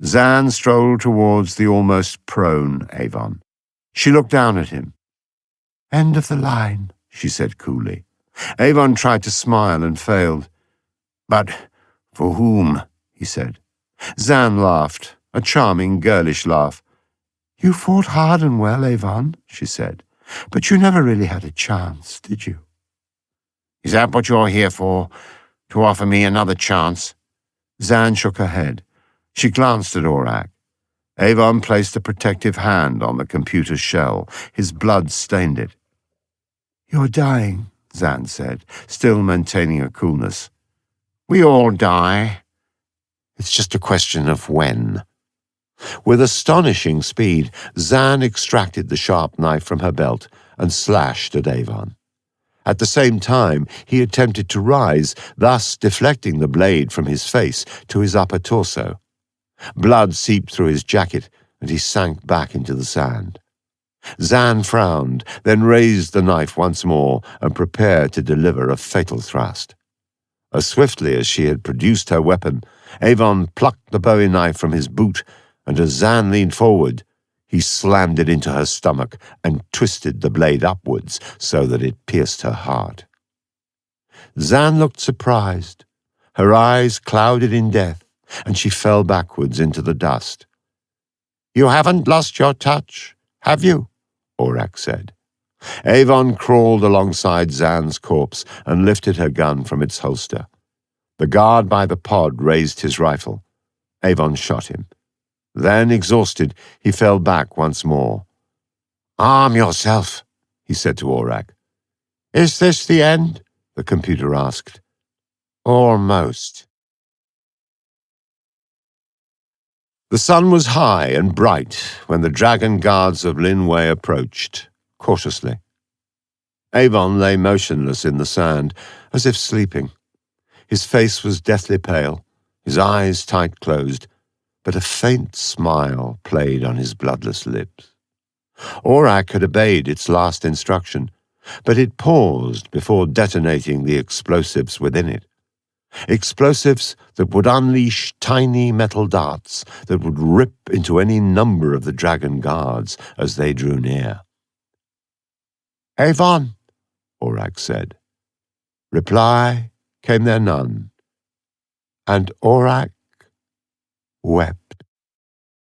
Zan strolled towards the almost prone Avon. She looked down at him. "End of the line," she said coolly. Avon tried to smile and failed. "But for whom?" he said. Zan laughed, a charming, girlish laugh. "You fought hard and well, Avon," she said, "but you never really had a chance, did you?" "Is that what you're here for? To offer me another chance?" Zan shook her head. She glanced at Aurak. Avon placed a protective hand on the computer's shell. His blood stained it. "You're dying," Zan said, still maintaining a coolness. "We all die. It's just a question of when." With astonishing speed, Zan extracted the sharp knife from her belt and slashed at Avon. At the same time, he attempted to rise, thus deflecting the blade from his face to his upper torso. Blood seeped through his jacket, and he sank back into the sand. Zan frowned, then raised the knife once more and prepared to deliver a fatal thrust. As swiftly as she had produced her weapon, Avon plucked the bowie knife from his boot, and as Zan leaned forward, he slammed it into her stomach and twisted the blade upwards so that it pierced her heart. Zan looked surprised. Her eyes clouded in death, and she fell backwards into the dust. "You haven't lost your touch, have you?" Aurak said. Avon crawled alongside Zan's corpse and lifted her gun from its holster. The guard by the pod raised his rifle. Avon shot him. Then, exhausted, he fell back once more. "Arm yourself," he said to Aurak. "Is this the end?" the computer asked. "Almost." The sun was high and bright when the dragon guards of Linway approached, cautiously. Avon lay motionless in the sand, as if sleeping. His face was deathly pale, his eyes tight-closed, but a faint smile played on his bloodless lips. Aurak had obeyed its last instruction, but it paused before detonating the explosives within it. Explosives that would unleash tiny metal darts that would rip into any number of the dragon guards as they drew near. "Avon," Aurak said. Reply came there none, and Aurak wept.